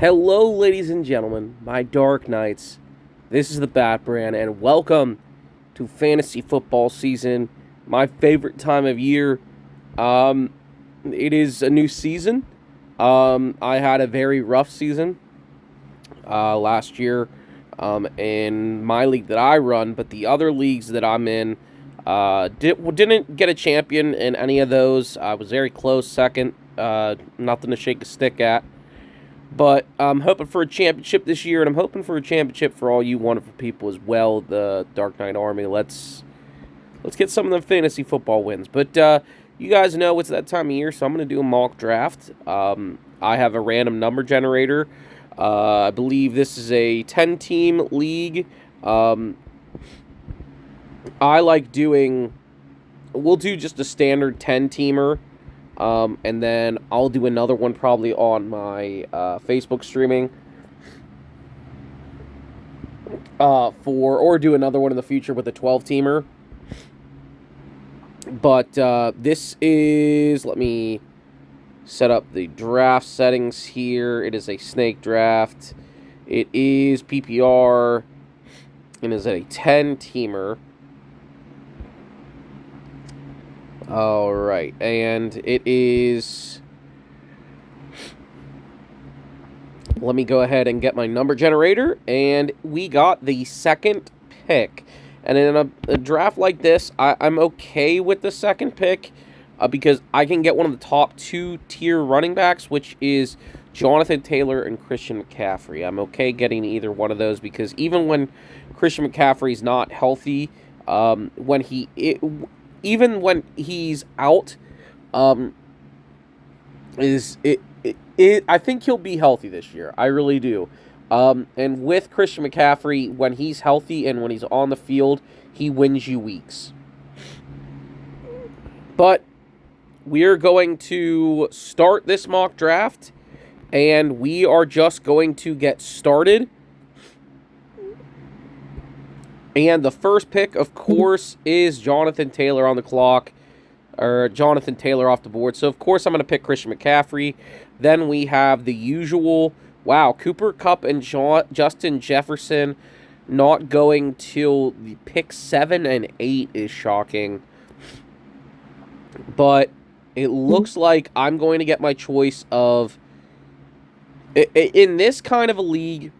Hello, ladies and gentlemen, my Dark Knights. This is the Bat Brand, and welcome to fantasy football season, my favorite time of year. It is a new season. I had a very rough season last year in my league that I run, but the other leagues that I'm in didn't get a champion in any of those. I was very close, second, nothing to shake a stick at. But I'm hoping for a championship this year, and I'm hoping for a championship for all you wonderful people as well, the Dark Knight Army. Let's get some of the fantasy football wins. But you guys know it's that time of year, so I'm going to do a mock draft. I have a random number generator. I believe this is a 10-team league. I like doing... We'll do just a standard 10-teamer. And then I'll do another one probably on my Facebook streaming or do another one in the future with a 12-teamer. But this is, let me set up the draft settings here. It is a snake draft. It is PPR and is a 10-teamer. All right, and it is... Let me go ahead and get my number generator, and we got the second pick. And in a draft like this, I'm okay with the second pick because I can get one of the top two-tier running backs, which is Jonathan Taylor and Christian McCaffrey. I'm okay getting either one of those because even when Christian McCaffrey's not healthy, even when he's out, I think he'll be healthy this year. I really do. And with Christian McCaffrey, when he's healthy and when he's on the field, he wins you weeks. But we're going to start this mock draft, and we are just going to get started. And the first pick, of course, is Jonathan Taylor on the clock, or Jonathan Taylor off the board. So, of course, I'm going to pick Christian McCaffrey. Then we have the usual, Cooper Kupp and Justin Jefferson not going till the pick 7 and 8 is shocking. But it looks like I'm going to get my choice of, in this kind of a league,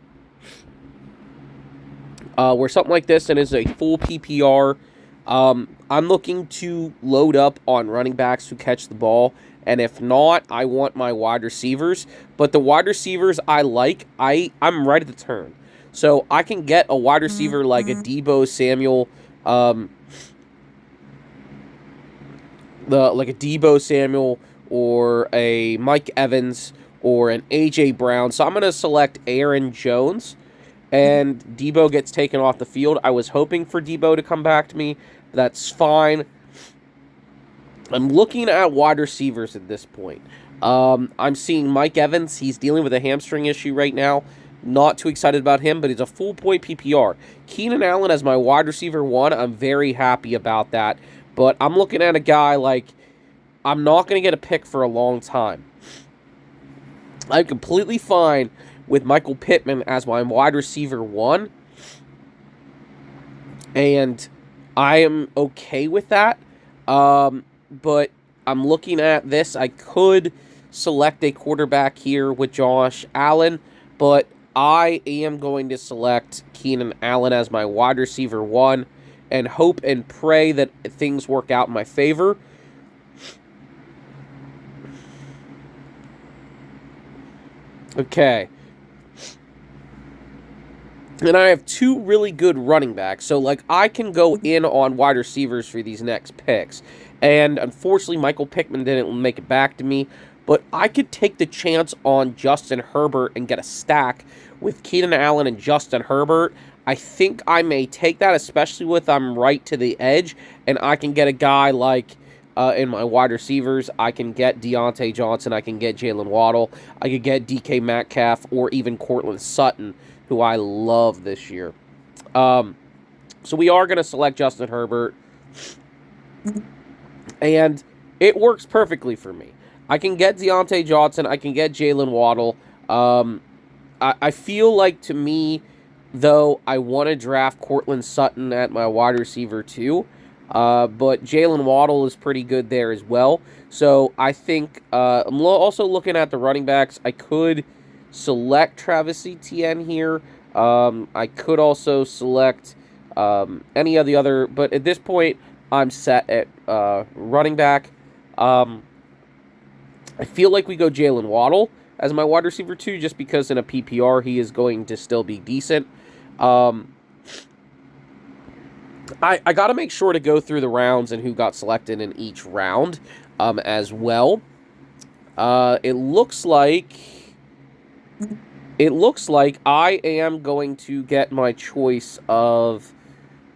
where something like this and is a full PPR, I'm looking to load up on running backs who catch the ball, and if not, I want my wide receivers. But the wide receivers I like, I'm right at the turn, so I can get a wide receiver like a Deebo Samuel, or a Mike Evans or an AJ Brown. So I'm gonna select Aaron Jones. And Deebo gets taken off the field. I was hoping for Deebo to come back to me. That's fine. I'm looking at wide receivers at this point. I'm seeing Mike Evans. He's dealing with a hamstring issue right now. Not too excited about him, but he's a full-point PPR. Keenan Allen as my wide receiver 1. I'm very happy about that. But I'm looking at a guy like I'm not going to get a pick for a long time. I'm completely fine with Michael Pittman as my wide receiver 1. And I am okay with that. But I'm looking at this. I could select a quarterback here with Josh Allen, but I am going to select Keenan Allen as my wide receiver 1 and hope and pray that things work out in my favor. Okay. And I have two really good running backs, so I can go in on wide receivers for these next picks. And unfortunately, Michael Pittman didn't make it back to me, but I could take the chance on Justin Herbert and get a stack with Keenan Allen and Justin Herbert. I think I may take that, especially with I'm right to the edge, and I can get a guy like in my wide receivers. I can get Deontay Johnson, I can get Jalen Waddle, I could get DK Metcalf, or even Cortland Sutton, who I love this year. So we are going to select Justin Herbert. And it works perfectly for me. I can get Deontay Johnson. I can get Jalen Waddle. I feel like, to me, though, I want to draft Cortland Sutton at my wide receiver too. But Jalen Waddle is pretty good there as well. So I think I'm also looking at the running backs. I could select Travis Etienne here. I could also select any of the other, but at this point, I'm set at running back. I feel like we go Jalen Waddle as my wide receiver too, just because in a PPR he is going to still be decent. I got to make sure to go through the rounds and who got selected in each round as well. It looks like I am going to get my choice of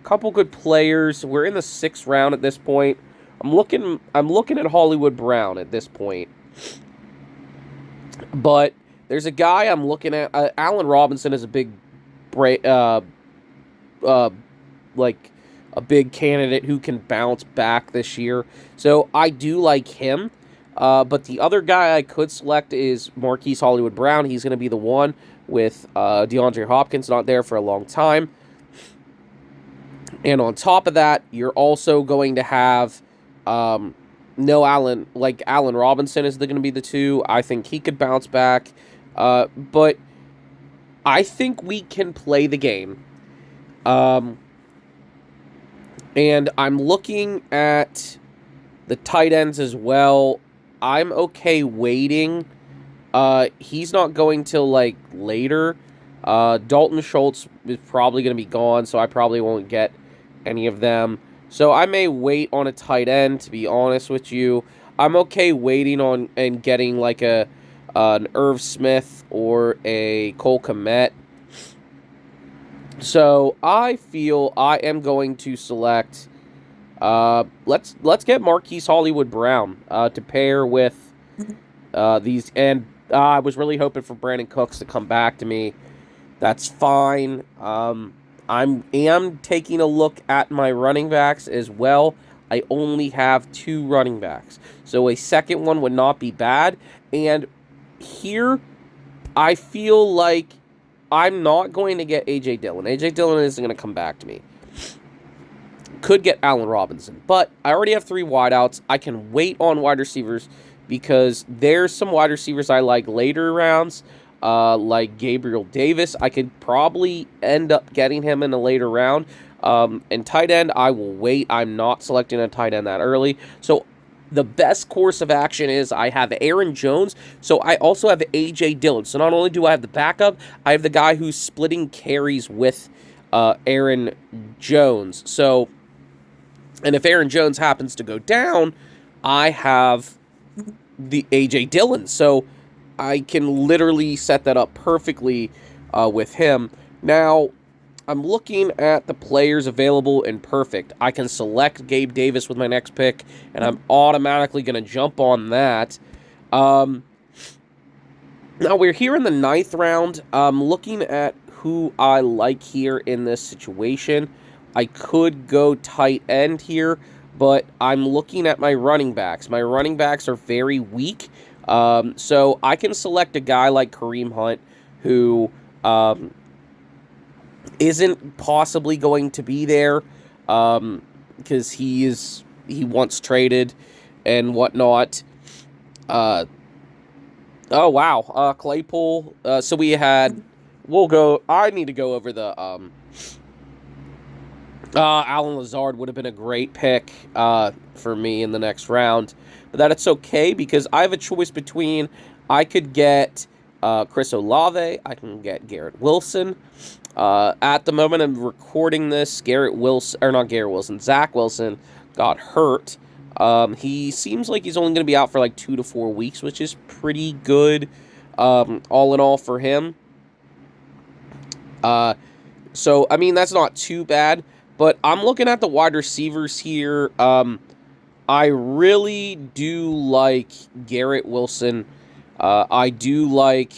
a couple good players. We're in the 6th round at this point. I'm looking at Hollywood Brown at this point. But there's a guy I'm looking at. Allen Robinson is a big like a big candidate who can bounce back this year. So I do like him. But the other guy I could select is Marquise Hollywood Brown. He's going to be the one with DeAndre Hopkins not there for a long time. And on top of that, you're also going to have Allen Robinson is going to be the 2. I think he could bounce back. But I think we can play the game. And I'm looking at the tight ends as well. I'm okay waiting. He's not going till later. Dalton Schultz is probably going to be gone, so I probably won't get any of them. So I may wait on a tight end, to be honest with you. I'm okay waiting on and getting an Irv Smith or a Cole Kmet. So I feel I am going to select. Let's get Marquise Hollywood Brown to pair with these. And I was really hoping for Brandon Cooks to come back to me. That's fine. I am taking a look at my running backs as well. I only have 2 running backs, so a second one would not be bad. And here, I feel like I'm not going to get A.J. Dillon. A.J. Dillon isn't going to come back to me. Could get Allen Robinson, but I already have 3 wideouts. I can wait on wide receivers because there's some wide receivers I like later rounds, like Gabriel Davis. I could probably end up getting him in a later round. And tight end, I will wait. I'm not selecting a tight end that early. So the best course of action is I have Aaron Jones, so I also have A.J. Dillon. So not only do I have the backup, I have the guy who's splitting carries with Aaron Jones. So, and if Aaron Jones happens to go down, I have the A.J. Dillon. So I can literally set that up perfectly with him. Now, I'm looking at the players available in perfect. I can select Gabe Davis with my next pick, and I'm automatically going to jump on that. Now, we're here in the 9th round. I'm looking at who I like here in this situation. I could go tight end here, but I'm looking at my running backs. My running backs are very weak, so I can select a guy like Kareem Hunt, who isn't possibly going to be there because he wants traded and whatnot. Oh wow, Claypool. So we had. I need to go over the. Alan Lazard would have been a great pick for me in the next round, but it's okay because I have a choice between. I could get Chris Olave. I can get Garrett Wilson. At the moment I'm recording this, Zach Wilson got hurt. He seems like he's only going to be out for 2 to 4 weeks, which is pretty good, all in all for him. So, I mean, that's not too bad, but I'm looking at the wide receivers here. I really do like Garrett Wilson. I do like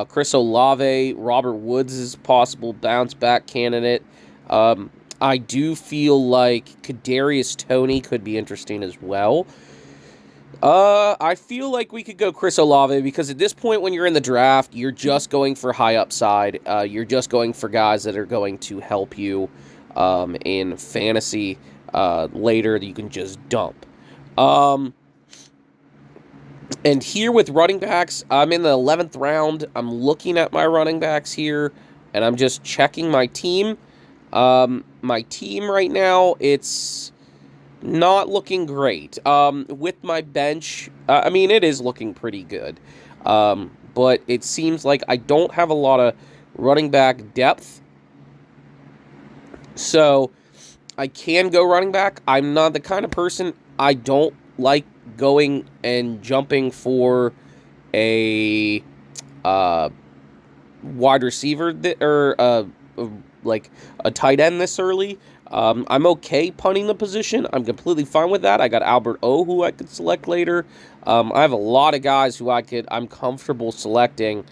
Chris Olave. Robert Woods is a possible bounce-back candidate. I do feel like Kadarius Toney could be interesting as well. I feel like we could go Chris Olave because at this point when you're in the draft, you're just going for high upside. You're just going for guys that are going to help you in fantasy later that you can just dump. And here with running backs, I'm in the 11th round. I'm looking at my running backs here, and I'm just checking my team. My team right now, it's not looking great. With my bench, it is looking pretty good. But it seems like I don't have a lot of running back depth. So I can go running back. I'm not the kind of person, I don't like going and jumping for a wide receiver or like a tight end this early. I'm okay punting the position. I'm completely fine with that. I got Albert O, who I could select later. I have a lot of guys who I'm comfortable selecting.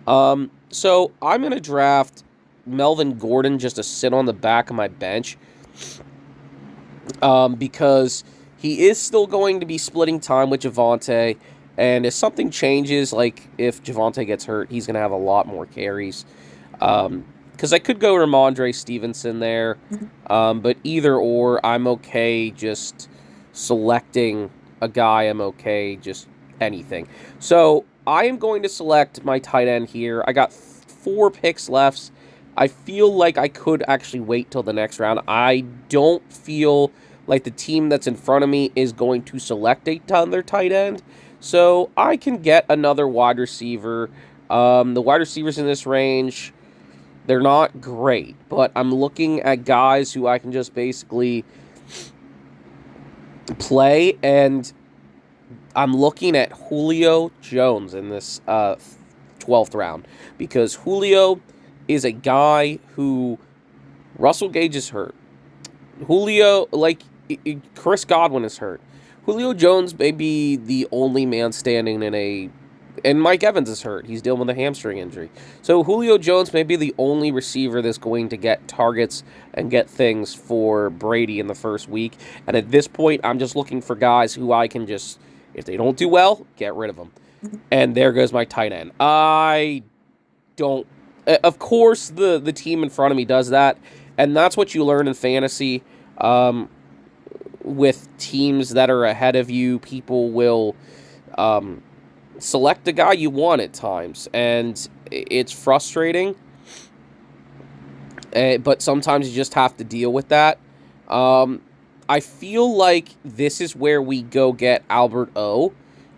So I'm going to draft Melvin Gordon just to sit on the back of my bench. Because he is still going to be splitting time with Javonte. And if something changes, like if Javonte gets hurt, he's going to have a lot more carries. Because I could go Ramondre Stevenson there. But either or, I'm okay just selecting a guy. I'm okay just anything. So I am going to select my tight end here. I got 4 picks left. I feel like I could actually wait till the next round. I don't feel like the team that's in front of me is going to select another tight end. So I can get another wide receiver. The wide receivers in this range, they're not great, but I'm looking at guys who I can just basically play, and I'm looking at Julio Jones in this 12th round because Julio is a guy who Russell Gage is hurt. Julio, Chris Godwin is hurt. Julio Jones may be the only man standing and Mike Evans is hurt. He's dealing with a hamstring injury. So Julio Jones may be the only receiver that's going to get targets and get things for Brady in the first week. And at this point, I'm just looking for guys who I can just, if they don't do well, get rid of them. And there goes my tight end. Of course, the team in front of me does that. And that's what you learn in fantasy. With teams that are ahead of you, people will select the guy you want at times, and it's frustrating. But sometimes you just have to deal with that. I feel like this is where we go get Albert O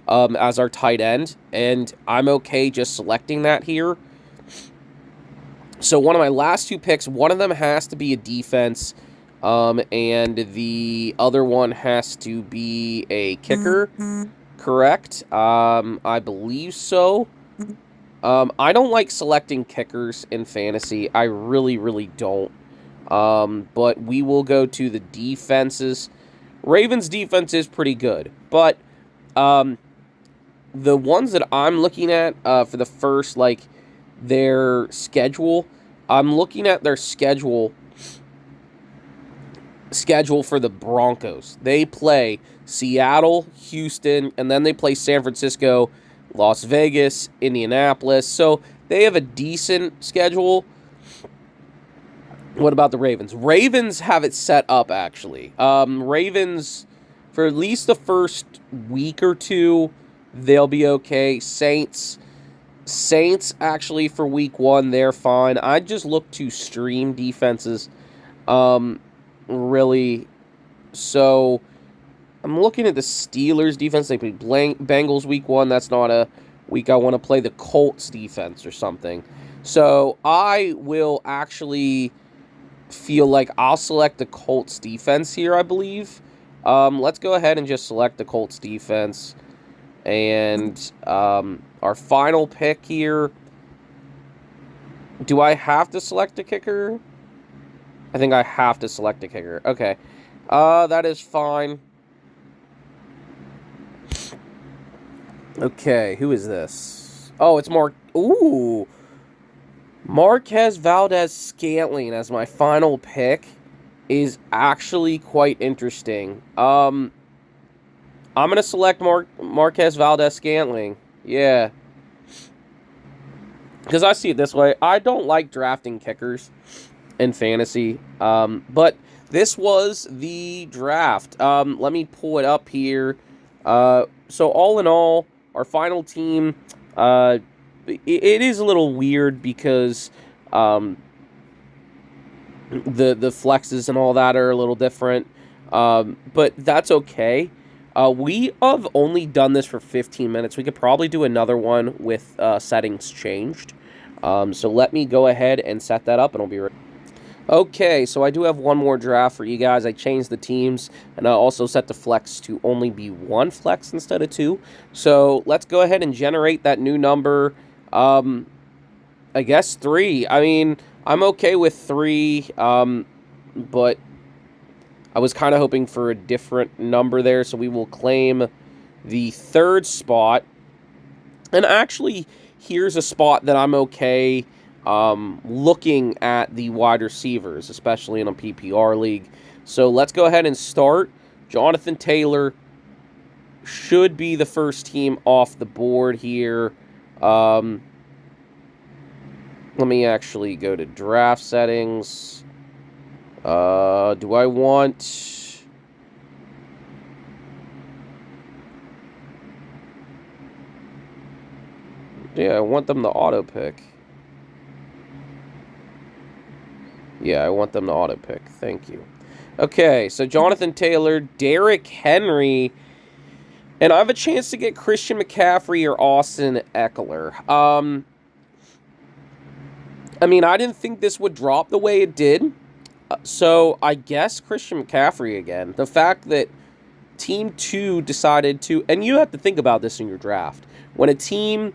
as our tight end, and I'm okay just selecting that here. So one of my last 2 picks, one of them has to be a defense, and the other one has to be a kicker. Correct? I believe so. I don't like selecting kickers in fantasy. I really, really don't. But we will go to the defenses. Ravens' defense is pretty good, but the ones that I'm looking at for the first, their schedule, I'm looking at their schedule for the Broncos. They play Seattle, Houston, and then they play San Francisco, Las Vegas, Indianapolis. So they have a decent schedule. What about the Ravens? Ravens have it set up, actually. Ravens, for at least the first week or 2, they'll be okay. Saints, actually, for week 1, they're fine. I just look to stream defenses, really. So I'm looking at the Steelers defense. They play Bengals week 1. That's not a week I want to play the Colts defense or something. So I will actually feel like I'll select the Colts defense here, I believe. Let's go ahead and just select the Colts defense. And our final pick here. Do I have to select a kicker? I think I have to select a kicker. Okay. That is fine. Okay, who is this? Oh, it's Mark. Ooh. Marquez Valdez-Scantling as my final pick is actually quite interesting. I'm going to select Marquez Valdez-Scantling. Yeah. Because I see it this way. I don't like drafting kickers in fantasy. But this was the draft. Let me pull it up here. So all in all, our final team, it is a little weird because the flexes and all that are a little different. But that's okay. We have only done this for 15 minutes. We could probably do another one with settings changed. So let me go ahead and set that up, and I'll be ready. Okay, so I do have one more draft for you guys. I changed the teams, and I also set the flex to only be one flex instead of two. So let's go ahead and generate that new number. I guess 3. I mean, I'm okay with 3, but I was kind of hoping for a different number there, so we will claim the 3rd spot. And actually, here's a spot that I'm okay looking at the wide receivers, especially in a PPR league. So let's go ahead and start. Jonathan Taylor should be the first team off the board here. Let me actually go to draft settings. Do I want... Yeah, I want them to auto-pick. Yeah, I want them to auto-pick. Thank you. Okay, so Jonathan Taylor, Derrick Henry, and I have a chance to get Christian McCaffrey or Austin Eckler. I mean, I didn't think this would drop the way it did, so I guess Christian McCaffrey again. The fact that Team 2 decided to, and you have to think about this in your draft. When a team,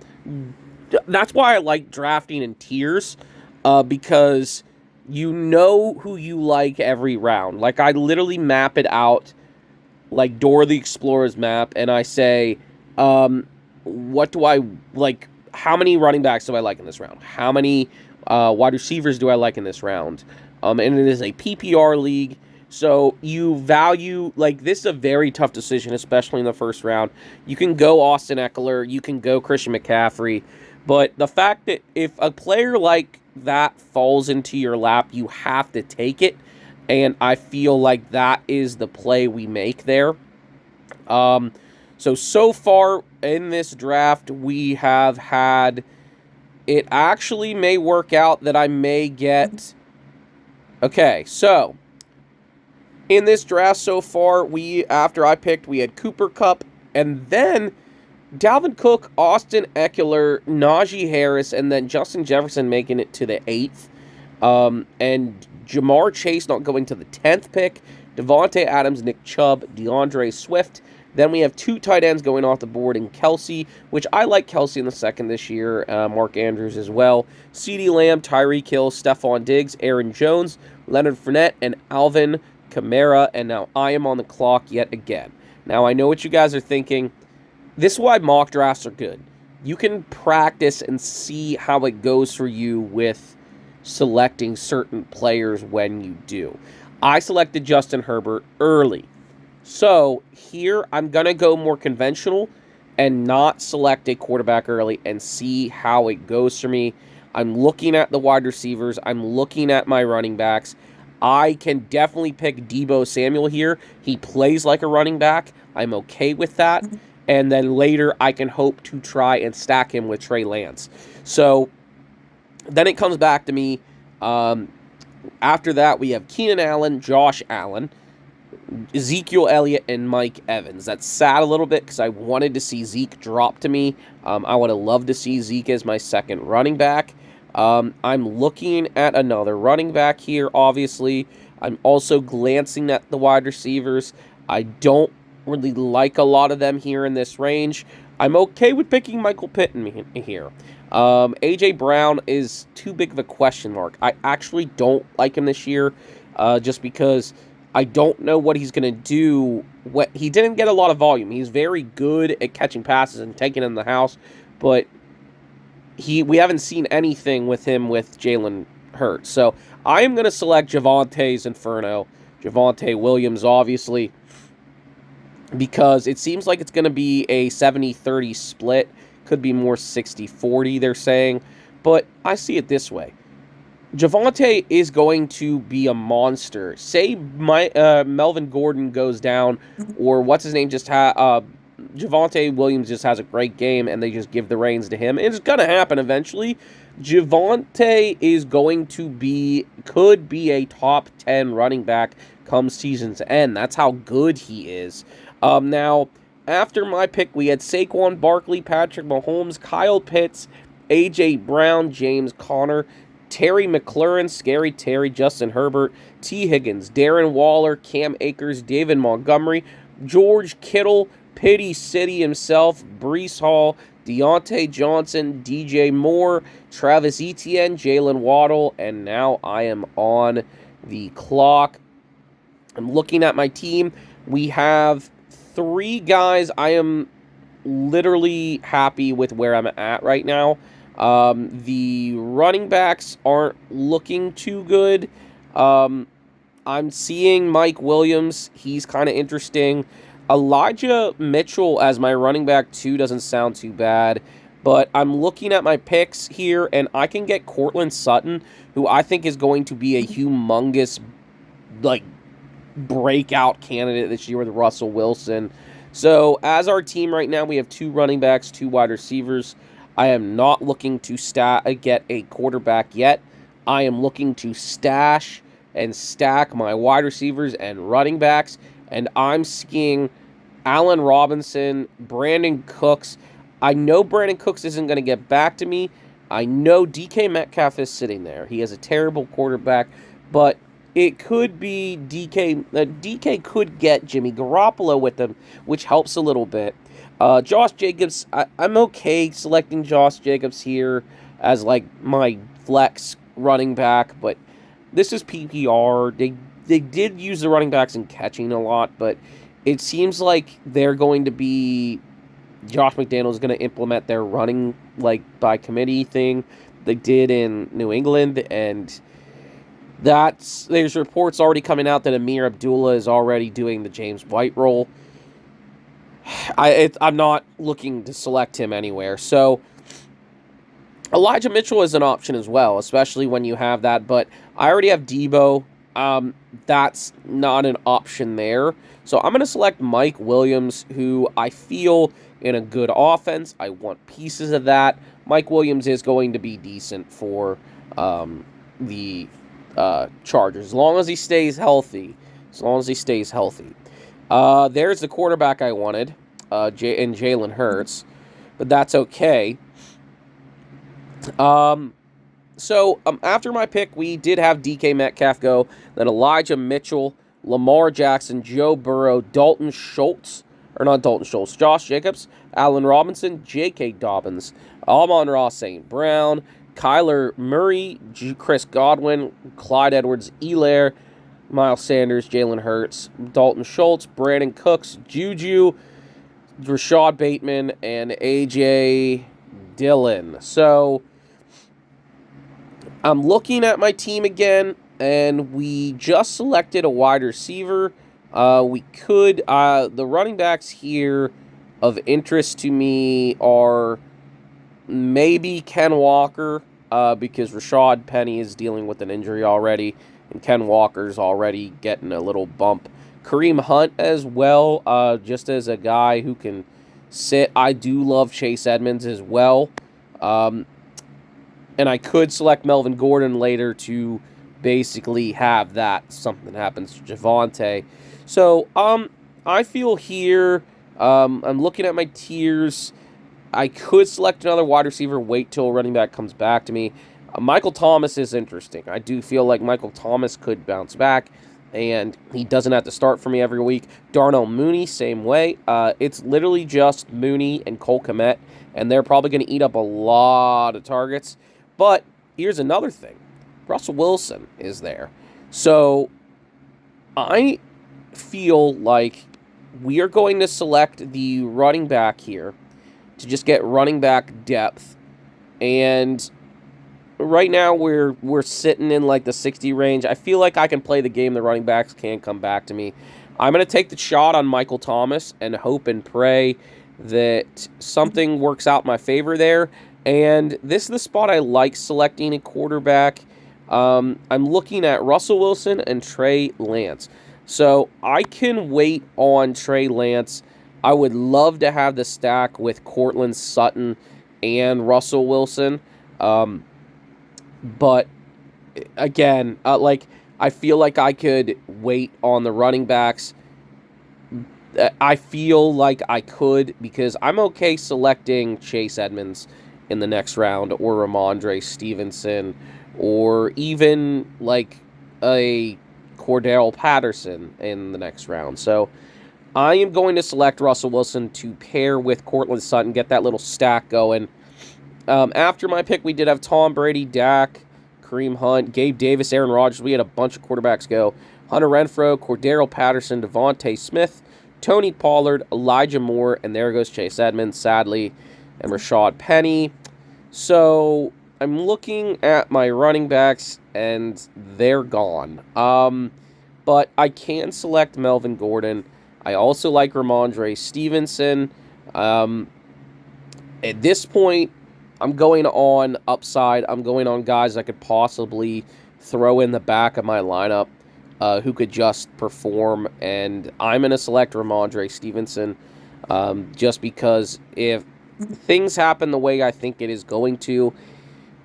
that's why I like drafting in tiers, because you know who you like every round. Like, I literally map it out like Dora the Explorer's map, and I say, what do I like? How many running backs do I like in this round? How many wide receivers do I like in this round? And it is a PPR league, so you value, like, this is a very tough decision, especially in the first round. You can go Austin Eckler, you can go Christian McCaffrey, but the fact that if a player like that falls into your lap, you have to take it, and I feel like that is the play we make there. So far in this draft, we have had, it actually may work out that I may get, okay, so in this draft so far, after I picked, we had Cooper Kupp, and then Dalvin Cook, Austin Eckler, Najee Harris, and then Justin Jefferson making it to the 8th. And Jamar Chase not going to the 10th pick. Devontae Adams, Nick Chubb, DeAndre Swift. Then we have 2 tight ends going off the board in Kelsey, which I like Kelsey in the 2nd this year. Mark Andrews as well. CeeDee Lamb, Tyreek Hill, Stephon Diggs, Aaron Jones, Leonard Fournette, and Alvin Kamara. And now I am on the clock yet again. Now I know what you guys are thinking. This is why mock drafts are good. You can practice and see how it goes for you with selecting certain players when you do. I selected Justin Herbert early. So here I'm going to go more conventional and not select a quarterback early and see how it goes for me. I'm looking at the wide receivers. I'm looking at my running backs. I can definitely pick Deebo Samuel here. He plays like a running back. I'm okay with that. And then later, I can hope to try and stack him with Trey Lance. So then it comes back to me. After that, we have Keenan Allen, Josh Allen, Ezekiel Elliott, and Mike Evans. That's sad a little bit because I wanted to see Zeke drop to me. I would have loved to see Zeke as my 2nd running back. I'm looking at another running back here, obviously. I'm also glancing at the wide receivers. I don't really like a lot of them here in this range. I'm okay with picking Michael Pittman here. A.J. Brown is too big of a question mark. I actually don't like him this year just because I don't know what he's going to do. He didn't get a lot of volume. He's very good at catching passes and taking them in the house, but we haven't seen anything with him with Jalen Hurts. So I am going to select Javonte's Inferno. Javonte Williams, obviously. because it seems like it's going to be a 70-30 split. Could be more 60-40, they're saying. But I see it this way. Javonte is going to be a monster. Say Melvin Gordon goes down, or what's his name Javonte Williams just has a great game, and they just give the reins to him. It's going to happen eventually. Javonte is could be a top 10 running back come season's end. That's how good he is. Now, after my pick, we had Saquon Barkley, Patrick Mahomes, Kyle Pitts, A.J. Brown, James Conner, Terry McLaurin, Scary Terry, Justin Herbert, T. Higgins, Darren Waller, Cam Akers, David Montgomery, George Kittle, Pity City himself, Breece Hall, Deontay Johnson, DJ Moore, Travis Etienne, Jalen Waddle, and now I am on the clock. I'm looking at my team. We have 3 guys. I am literally happy with where I'm at right now. The running backs aren't looking too good. I'm seeing Mike Williams. He's kind of interesting. Elijah Mitchell as my running back 2 doesn't sound too bad. But I'm looking at my picks here, and I can get Cortland Sutton, who I think is going to be a humongous, breakout candidate this year with Russell Wilson. So, as our team right now, we have 2 running backs, 2 wide receivers. I am not looking to get a quarterback yet. I am looking to stash and stack my wide receivers and running backs, and I'm skiing Allen Robinson, Brandon Cooks. I know Brandon Cooks isn't going to get back to me. I know DK Metcalf is sitting there. He has a terrible quarterback, but it could be DK. DK could get Jimmy Garoppolo with him, which helps a little bit. Josh Jacobs, I'm okay selecting Josh Jacobs here as my flex running back, but this is PPR. They did use the running backs in catching a lot, but it seems like they're going to be Josh McDaniels is going to implement their running by committee thing they did in New England, and there's reports already coming out that Amir Abdullah is already doing the James White role. I'm not looking to select him anywhere. So Elijah Mitchell is an option as well, especially when you have that. But I already have Debo. That's not an option there. So I'm going to select Mike Williams, who I feel in a good offense. I want pieces of that. Mike Williams is going to be decent for the Chargers, as long as he stays healthy. There's the quarterback I wanted, in Jalen Hurts, but that's okay. So after my pick, we did have DK Metcalf go, then Elijah Mitchell, Lamar Jackson, Joe Burrow, Josh Jacobs, Allen Robinson, J.K. Dobbins, Amon-Ra St. Brown, Kyler Murray, Chris Godwin, Clyde Edwards-Helaire, Miles Sanders, Jalen Hurts, Dalton Schultz, Brandon Cooks, Juju, Rashad Bateman, and A.J. Dillon. So I'm looking at my team again, and we just selected a wide receiver. The running backs here of interest to me are maybe Ken Walker, because Rashad Penny is dealing with an injury already, and Ken Walker's already getting a little bump. Kareem Hunt as well, just as a guy who can sit. I do love Chase Edmonds as well. And I could select Melvin Gordon later to basically have that. Something happens to Javonte. So, I feel here, I'm looking at my tiers. I could select another wide receiver, wait till a running back comes back to me. Michael Thomas is interesting. I do feel like Michael Thomas could bounce back, and he doesn't have to start for me every week. Darnell Mooney, same way. It's literally just Mooney and Cole Kmet, and they're probably going to eat up a lot of targets. But here's another thing. Russell Wilson is there. So I feel like we are going to select the running back here to just get running back depth. And right now we're sitting in the 60 range. I feel like I can play the game. The running backs can come back to me. I'm going to take the shot on Michael Thomas and hope and pray that something works out in my favor there. And this is the spot I like selecting a quarterback. I'm looking at Russell Wilson and Trey Lance. So I can wait on Trey Lance. I would love to have the stack with Courtland Sutton and Russell Wilson. But again, I feel like I could wait on the running backs. I feel like I could because I'm okay selecting Chase Edmonds in the next round or Ramondre Stevenson or even like a Cordell Patterson in the next round. So I am going to select Russell Wilson to pair with Courtland Sutton, get that little stack going. After my pick, we did have Tom Brady, Dak, Kareem Hunt, Gabe Davis, Aaron Rodgers. We had a bunch of quarterbacks go. Hunter Renfrow, Cordero Patterson, Devontae Smith, Tony Pollard, Elijah Moore, and there goes Chase Edmonds, sadly, and Rashad Penny. So I'm looking at my running backs, and they're gone. But I can select Melvin Gordon. I also like Ramondre Stevenson. At this point, I'm going on upside. I'm going on guys I could possibly throw in the back of my lineup who could just perform. And I'm going to select Ramondre Stevenson just because if things happen the way I think it is going to,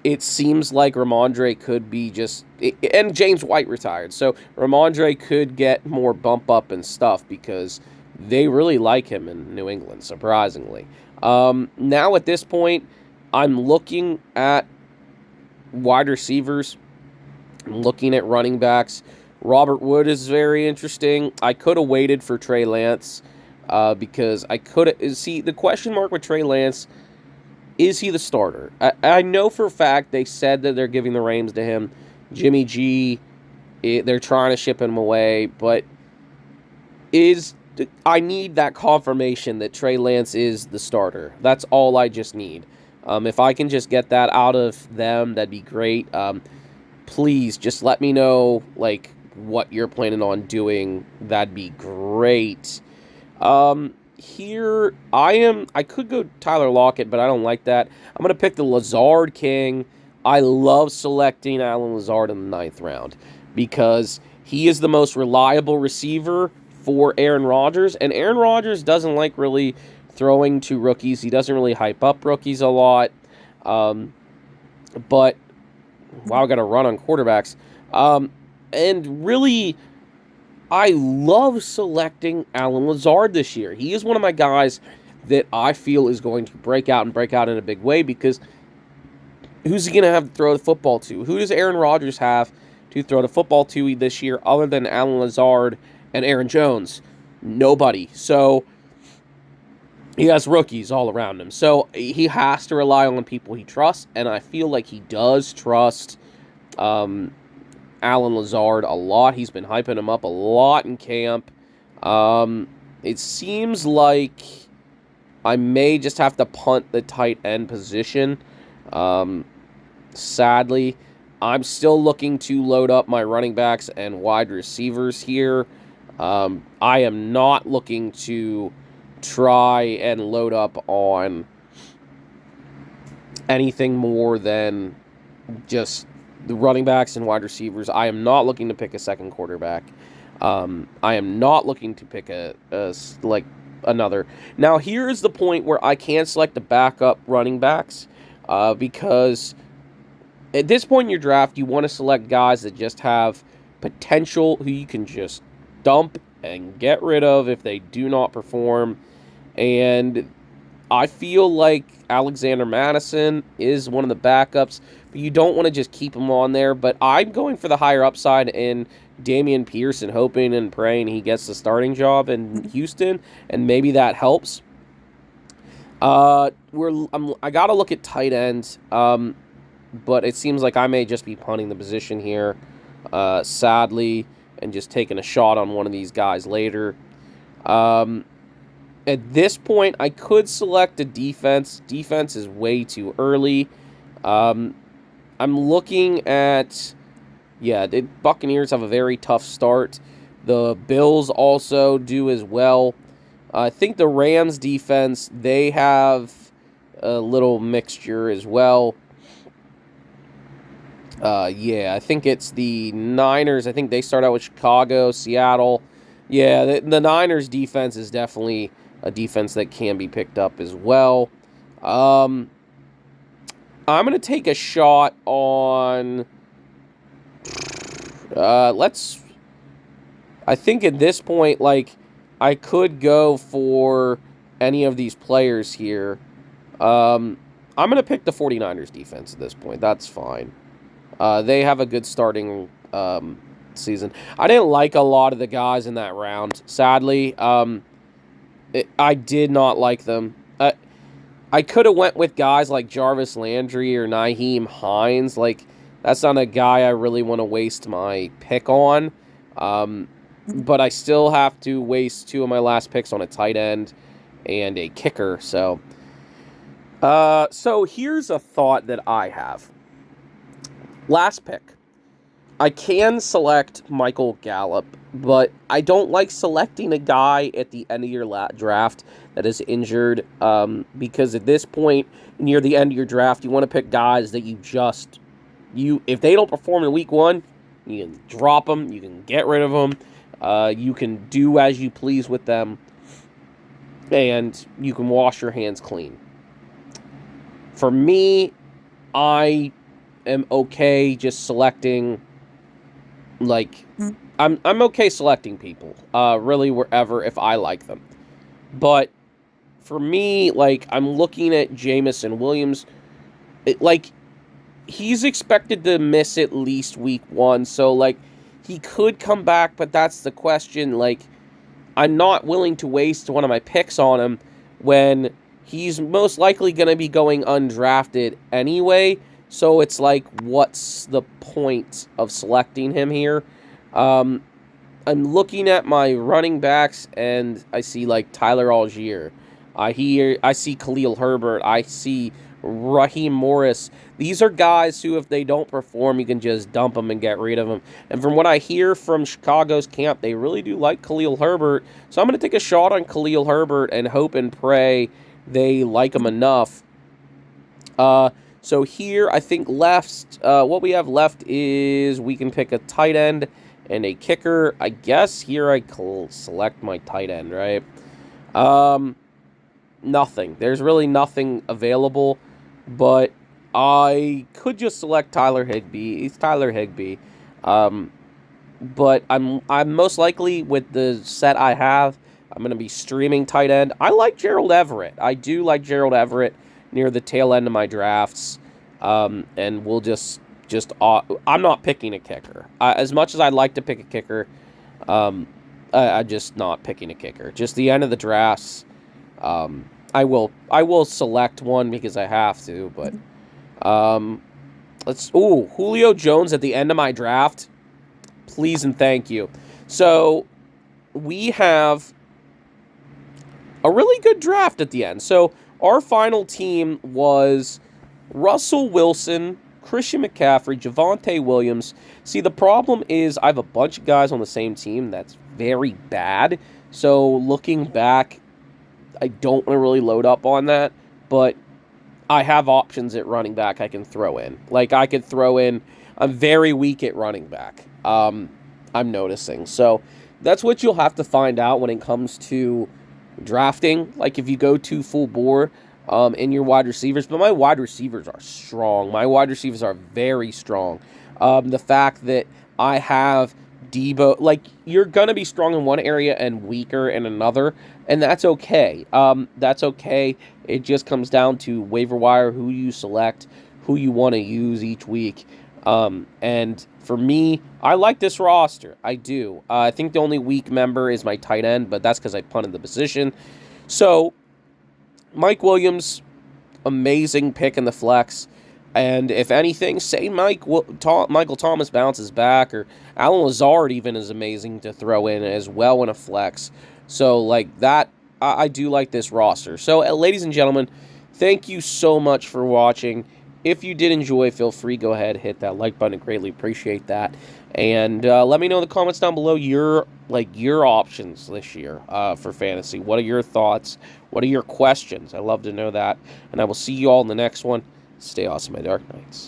it seems like Ramondre could be just... And James White retired, so Ramondre could get more bump up and stuff because they really like him in New England, surprisingly. Now at this point, I'm looking at wide receivers. I'm looking at running backs. Robert Wood is very interesting. I could have waited for Trey Lance because I could have... See, the question mark with Trey Lance... Is he the starter? I know for a fact they said that they're giving the reins to him. Jimmy G, they're trying to ship him away, but I need that confirmation that Trey Lance is the starter. That's all I just need. If I can just get that out of them, that'd be great. Please, just let me know what you're planning on doing. That'd be great. Here, I could go Tyler Lockett, but I don't like that. I'm going to pick the Lazard King. I love selecting Allen Lazard in the 9th round because he is the most reliable receiver for Aaron Rodgers, and Aaron Rodgers doesn't like really throwing to rookies. He doesn't really hype up rookies a lot. But, wow, I got to run on quarterbacks. And really... I love selecting Allen Lazard this year. He is one of my guys that I feel is going to break out in a big way because who's he going to have to throw the football to? Who does Aaron Rodgers have to throw the football to this year other than Allen Lazard and Aaron Jones? Nobody. So he has rookies all around him. So he has to rely on people he trusts, and I feel like he does trust Allen Lazard a lot. He's been hyping him up a lot in camp. It seems like I may just have to punt the tight end position. Sadly, I'm still looking to load up my running backs and wide receivers here. I am not looking to try and load up on anything more than just the running backs and wide receivers. I am not looking to pick a second quarterback. I am not looking to pick another. Now, here is the point where I can select the backup running backs because at this point in your draft, you want to select guys that just have potential who you can just dump and get rid of if they do not perform. And I feel like Alexander Madison is one of the backups, but you don't want to just keep him on there. But I'm going for the higher upside in Damian Pearson, hoping and praying he gets the starting job in Houston, and maybe that helps. I got to look at tight ends, but it seems like I may just be punting the position here, sadly, and just taking a shot on one of these guys later. At this point, I could select a defense. Defense is way too early. I'm looking at... Yeah, the Buccaneers have a very tough start. The Bills also do as well. I think the Rams defense, they have a little mixture as well. I think it's the Niners. I think they start out with Chicago, Seattle. Yeah, the Niners defense is definitely a defense that can be picked up as well. I'm going to take a shot on... I think at this point, like, I could go for any of these players here. I'm going to pick the 49ers defense at this point. That's fine. They have a good starting season. I didn't like a lot of the guys in that round, sadly. I did not like them. I could have went with guys like Jarvis Landry or Nyheim Hines. Like, that's not a guy I really want to waste my pick on. But I still have to waste two of my last picks on a tight end and a kicker. So here's a thought that I have. Last pick. I can select Michael Gallup, but I don't like selecting a guy at the end of your draft that is injured, because at this point, near the end of your draft, you want to pick guys that if they don't perform in week one, you can drop them, you can get rid of them, you can do as you please with them, and you can wash your hands clean. For me, I am okay just selecting, like, I'm okay selecting people, really wherever if I like them. But for me, like, I'm looking at Jameson Williams, he's expected to miss at least week one, so, like, he could come back, but that's the question. Like, I'm not willing to waste one of my picks on him when he's most likely going to be going undrafted anyway. So it's like, what's the point of selecting him here? I'm looking at my running backs, and I see, like, Tyler Algier. I see Khalil Herbert. I see Raheem Morris. These are guys who, if they don't perform, you can just dump them and get rid of them. And from what I hear from Chicago's camp, they really do like Khalil Herbert. So I'm going to take a shot on Khalil Herbert and hope and pray they like him enough. So here, I think what we have left is we can pick a tight end and a kicker. I guess here I select my tight end, right? Nothing. There's really nothing available, but I could just select Tyler Higbee. He's Tyler Higbee. But I'm most likely, with the set I have, I'm going to be streaming tight end. I like Gerald Everett. I do like Gerald Everett near the tail end of my drafts. And we'll I'm not picking a kicker. As much as I'd like to pick a kicker, I'm just not picking a kicker. Just the end of the drafts, I will select one because I have to, but Julio Jones at the end of my draft. Please and thank you. So we have a really good draft at the end. So our final team was Russell Wilson, Christian McCaffrey, Javonte Williams. See, the problem is I have a bunch of guys on the same team that's very bad. So looking back, I don't want to really load up on that, but I have options at running back I can throw in. Like, I could throw in... I'm very weak at running back, I'm noticing. So that's what you'll have to find out when it comes to drafting. Like, if you go too full bore in your wide receivers. But my wide receivers are strong. My wide receivers are very strong. The fact that I have Debo, like, you're going to be strong in one area and weaker in another, and that's okay. That's okay. It just comes down to waiver wire, who you select, who you want to use each week. And for me, I like this roster. I do. I think the only weak member is my tight end, but that's because I punted the position. So, Mike Williams, amazing pick in the flex. And if anything, say Michael Thomas bounces back, or Alan Lazard even is amazing to throw in as well in a flex. So, like that, I do like this roster. So, ladies and gentlemen, thank you so much for watching. If you did enjoy, feel free, go ahead, hit that like button. I greatly appreciate that. And let me know in the comments down below your options this year for fantasy. What are your thoughts? What are your questions? I love to know that. And I will see you all in the next one. Stay awesome, my Dark Knights.